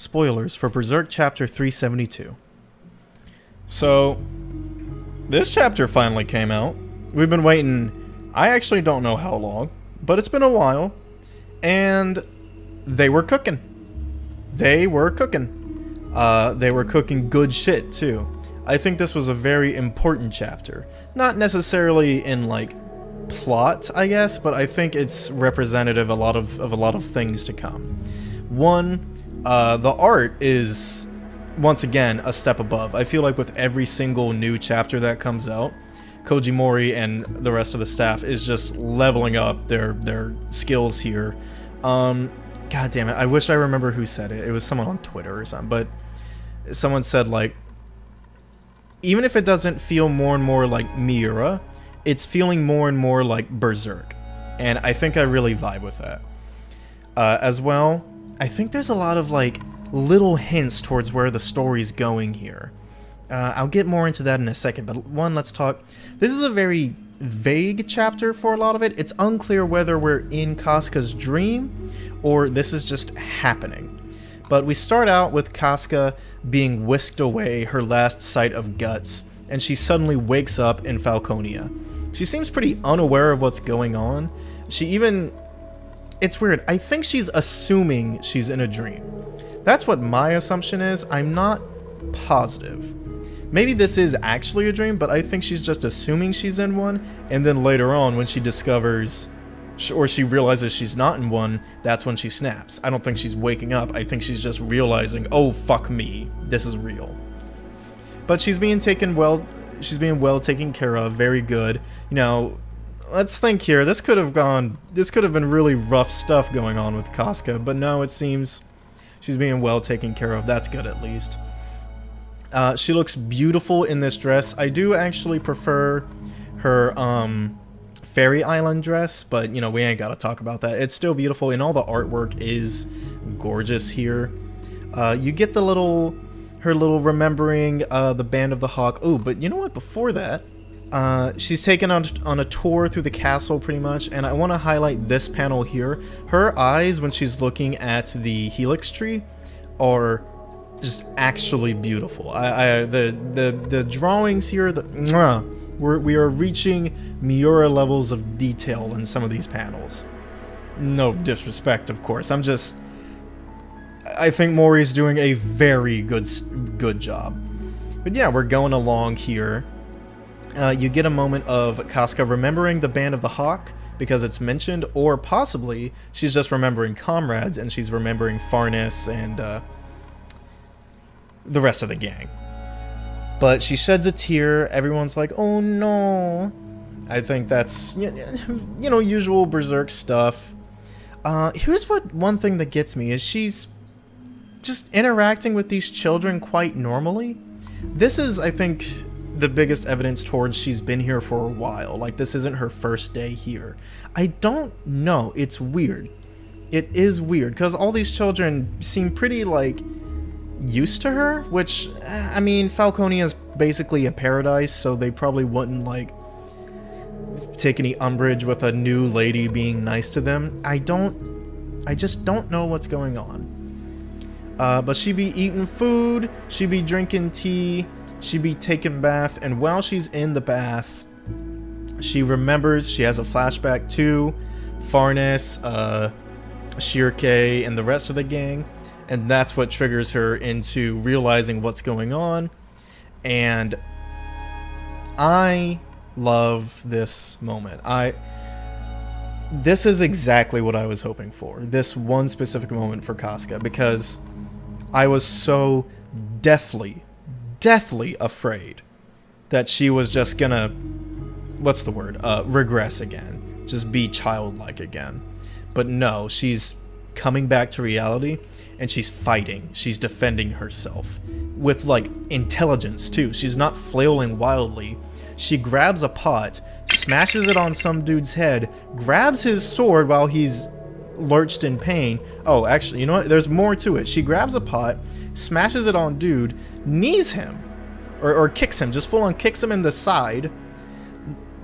spoilers for Berserk chapter 372. So, this chapter finally came out. We've been waiting, I actually don't know how long, but it's been a while. And they were cooking. They were cooking. They were cooking good shit, too. I think this was a very important chapter. Not necessarily in, like, plot, I guess, but I think it's representative of a lot of things to come. One, the art is, once again, a step above. I feel like with every single new chapter that comes out, Koji Mori and the rest of the staff is just leveling up their skills here. God damn it, I wish I remember who said it. It was someone on Twitter or something, but someone said, like, even if it doesn't feel more and more like Miura, it's feeling more and more like Berserk. And I think I really vibe with that. As well, I think there's a lot of, like, little hints towards where the story's going here. I'll get more into that in a second, but one, let's talk. This is a very vague chapter for a lot of it. It's unclear whether we're in Casca's dream or this is just happening. But we start out with Casca being whisked away, her last sight of guts, and she suddenly wakes up in Falconia. She seems pretty unaware of what's going on. She even... It's weird. I think she's assuming she's in a dream. That's what my assumption is. I'm not positive. Maybe this is actually a dream, but I think she's just assuming she's in one, and then later on when she discovers, or she realizes she's not in one, that's when she snaps. I don't think she's waking up. I think she's just realizing, oh fuck me, this is real. But she's being well taken care of, very good. You know, let's think here. This could have been really rough stuff going on with Casca, but no, it seems she's being well taken care of. That's good at least. She looks beautiful in this dress. I do actually prefer her Fairy Island dress, but you know, we ain't gotta talk about that. It's still beautiful, and all the artwork is gorgeous here. You get the her little remembering the Band of the Hawk. Oh, but you know what? Before that, she's taken on a tour through the castle pretty much, and I want to highlight this panel here. Her eyes when she's looking at the helix tree are just actually beautiful. The drawings here, we are reaching Miura levels of detail in some of these panels. No disrespect, of course. I think Mori's doing a very good job. But yeah, we're going along here. You get a moment of Casca remembering the Band of the Hawk because it's mentioned, or possibly she's just remembering comrades and she's remembering Farnes and the rest of the gang. But she sheds a tear. Everyone's like, oh no. I think that's, you know, usual Berserk stuff. Here's one thing that gets me is she's just interacting with these children quite normally. This is, I think, the biggest evidence towards she's been here for a while. Like, this isn't her first day here. I don't know. It's weird. It is weird, because all these children seem pretty, like, used to her, which, I mean, Falconia is basically a paradise, so they probably wouldn't, like, take any umbrage with a new lady being nice to them. I just don't know what's going on. But she be eating food, she be drinking tea, she be taking bath, and while she's in the bath, she remembers, she has a flashback to Farnes, Shirke, and the rest of the gang. And that's what triggers her into realizing what's going on. And I love this moment. This is exactly what I was hoping for. This one specific moment for Casca, because I was so deathly afraid that she was just gonna, what's the word? Regress again. Just be childlike again. But no, she's coming back to reality. And she's fighting. She's defending herself. With, like, intelligence, too. She's not flailing wildly. She grabs a pot, smashes it on some dude's head, grabs his sword while he's lurched in pain. Oh, actually, you know what? There's more to it. She grabs a pot, smashes it on dude, knees him. Or kicks him. Just full-on kicks him in the side.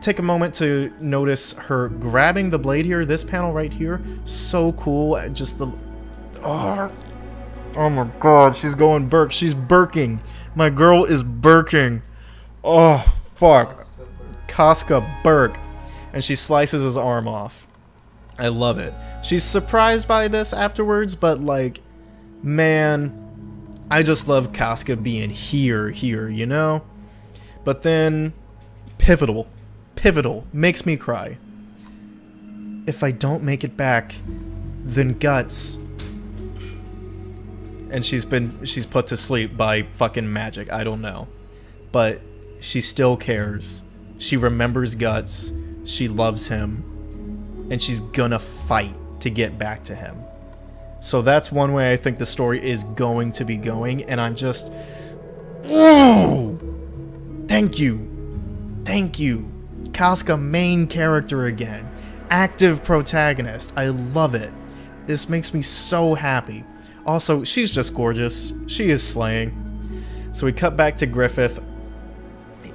Take a moment to notice her grabbing the blade here. This panel right here. So cool. Just the... Oh, Oh my god, she's going Berk. She's Berking. My girl is Berking. Oh, fuck. Casca Berk. And she slices his arm off. I love it. She's surprised by this afterwards, but like, man, I just love Casca being here, you know? But then, pivotal, makes me cry. If I don't make it back, then Guts. And she's put to sleep by fucking magic, I don't know. But she still cares. She remembers Guts, she loves him, and she's gonna fight to get back to him. So that's one way I think the story is going to be going, and I'm just... Ooh! Thank you. Thank you. Casca, main character again. Active protagonist. I love it. This makes me so happy. Also, she's just gorgeous. She is slaying. So we cut back to Griffith.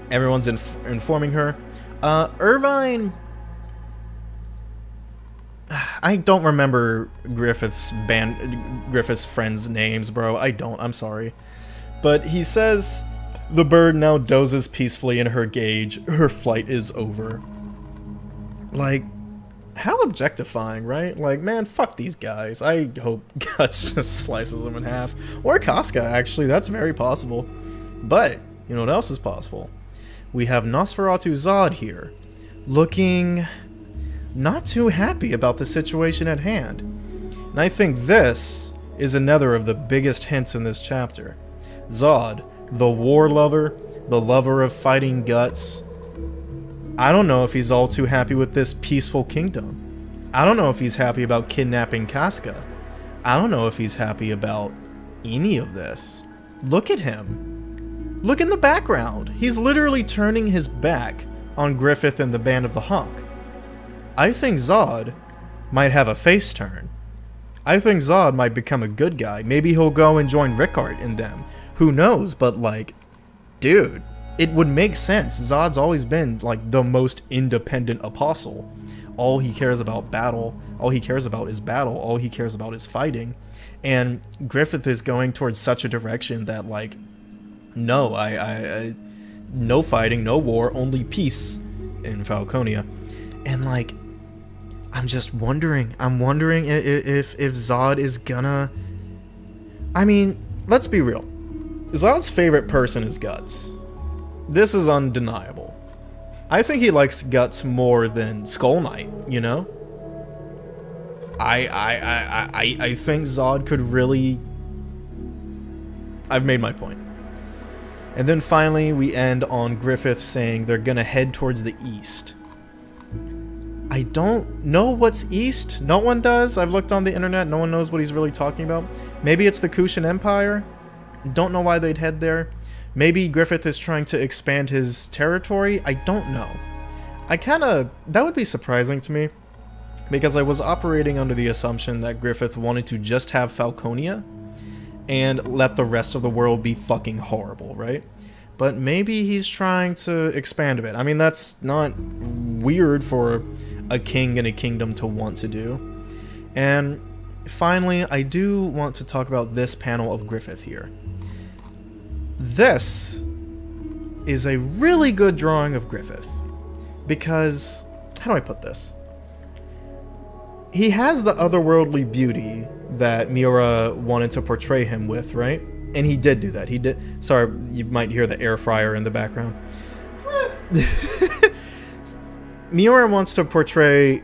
Everyone's informing her. Irvine... I don't remember Griffith's friends' names, bro. I don't. I'm sorry. But he says the bird now dozes peacefully in her cage. Her flight is over. Like, how objectifying, right? Like, man, fuck these guys. I hope Guts just slices them in half. Or Casca, actually. That's very possible. But, you know what else is possible? We have Nosferatu Zod here, looking not too happy about the situation at hand. And I think this is another of the biggest hints in this chapter. Zod, the war lover, the lover of fighting Guts. I don't know if he's all too happy with this peaceful kingdom. I don't know if he's happy about kidnapping Casca. I don't know if he's happy about any of this. Look at him. Look in the background. He's literally turning his back on Griffith and the Band of the Hawk. I think Zod might have a face turn. I think Zod might become a good guy. Maybe he'll go and join Rickard and them. Who knows, but like, dude, it would make sense. Zod's always been like the most independent apostle. All he cares about battle. All he cares about is battle. All he cares about is fighting. And Griffith is going towards such a direction that like, no, no fighting, no war, only peace in Falconia. And like, I'm just wondering. I'm wondering if Zod is gonna... I mean, let's be real. Zod's favorite person is Guts. This is undeniable. I think he likes Guts more than Skull Knight, you know? I think Zod could really... I've made my point. And then finally, we end on Griffith saying they're gonna head towards the east. I don't know what's east. No one does. I've looked on the internet. No one knows what he's really talking about. Maybe it's the Kushan Empire. Don't know why they'd head there. Maybe Griffith is trying to expand his territory. I don't know. That would be surprising to me, because I was operating under the assumption that Griffith wanted to just have Falconia and let the rest of the world be fucking horrible, right? But maybe he's trying to expand a bit. I mean, that's not weird for a king in a kingdom to want to do. And finally, I do want to talk about this panel of Griffith here. This is a really good drawing of Griffith, because, how do I put this? He has the otherworldly beauty that Miura wanted to portray him with, right? And he did do that. He did. Sorry, you might hear the air fryer in the background. Miura wants to portray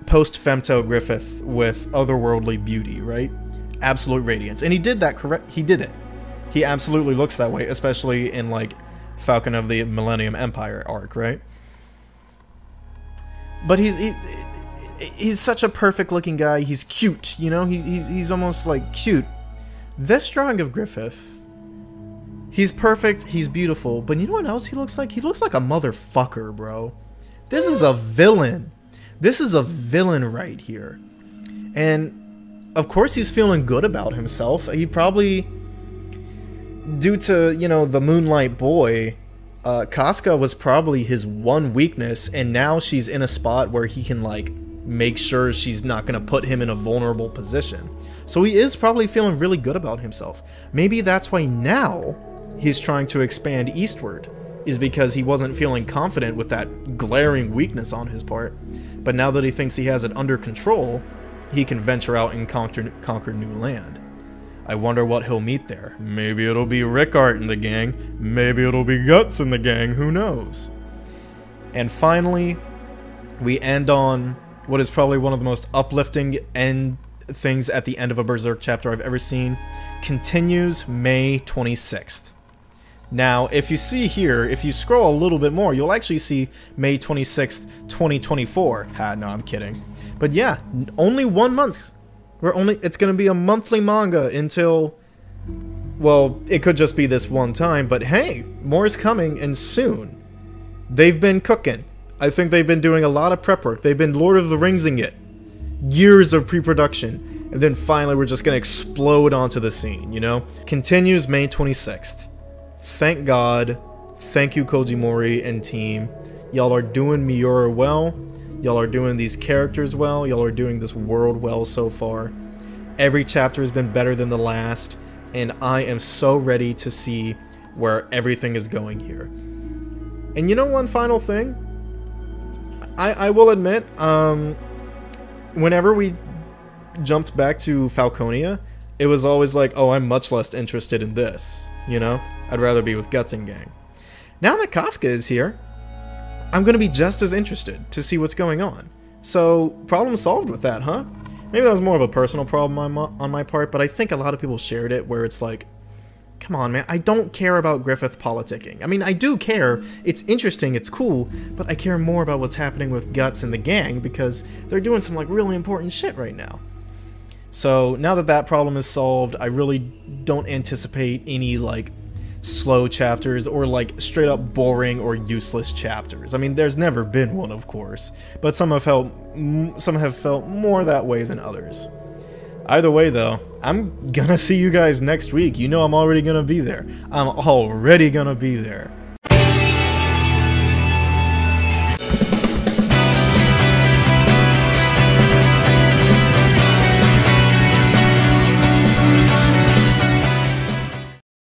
post-femto Griffith with otherworldly beauty, right? Absolute radiance. And he did that correct. He did it. He absolutely looks that way, especially in like Falcon of the Millennium Empire arc, right? But he's such a perfect looking guy. He's cute, you know? He's almost like cute. This drawing of Griffith, he's perfect, he's beautiful, but you know what else he looks like? He looks like a motherfucker, bro. This is a villain. This is a villain right here. And of course he's feeling good about himself. He probably, due to, you know, the Moonlight Boy, Casca was probably his one weakness, and now she's in a spot where he can, like, make sure she's not going to put him in a vulnerable position. So he is probably feeling really good about himself. Maybe that's why now he's trying to expand eastward, is because he wasn't feeling confident with that glaring weakness on his part. But now that he thinks he has it under control, he can venture out and conquer new land. I wonder what he'll meet there. Maybe it'll be Rickart in the gang. Maybe it'll be Guts in the gang. Who knows? And finally, we end on what is probably one of the most uplifting end things at the end of a Berserk chapter I've ever seen. Continues May 26th. Now, if you see here, if you scroll a little bit more, you'll actually see May 26th, 2024. No, I'm kidding. But yeah, only 1 month. It's going to be a monthly manga until, well, it could just be this one time, but hey, more is coming, and soon. They've been cooking. I think they've been doing a lot of prep work. They've been Lord of the Ringsing it. Years of pre-production, and then finally we're just going to explode onto the scene, you know? Continues May 26th. Thank God. Thank you, Kojimori and team. Y'all are doing Miura well. Y'all are doing these characters well. Y'all are doing this world well so far. Every chapter has been better than the last, and I am so ready to see where everything is going here. And you know one final thing? I will admit, whenever we jumped back to Falconia, it was always like, oh, I'm much less interested in this, you know? I'd rather be with Guts and gang. Now that Casca is here, I'm going to be just as interested to see what's going on. So, problem solved with that, huh? Maybe that was more of a personal problem on my part, but I think a lot of people shared it, where it's like, come on, man, I don't care about Griffith politicking. I mean, I do care, it's interesting, it's cool, but I care more about what's happening with Guts and the gang, because they're doing some, like, really important shit right now. So, now that that problem is solved, I really don't anticipate any, like, slow chapters or like straight up boring or useless chapters. I mean, there's never been one, of course, but some have felt more that way than others. Either way though, I'm gonna see you guys next week. You know I'm already gonna be there. I'm already gonna be there.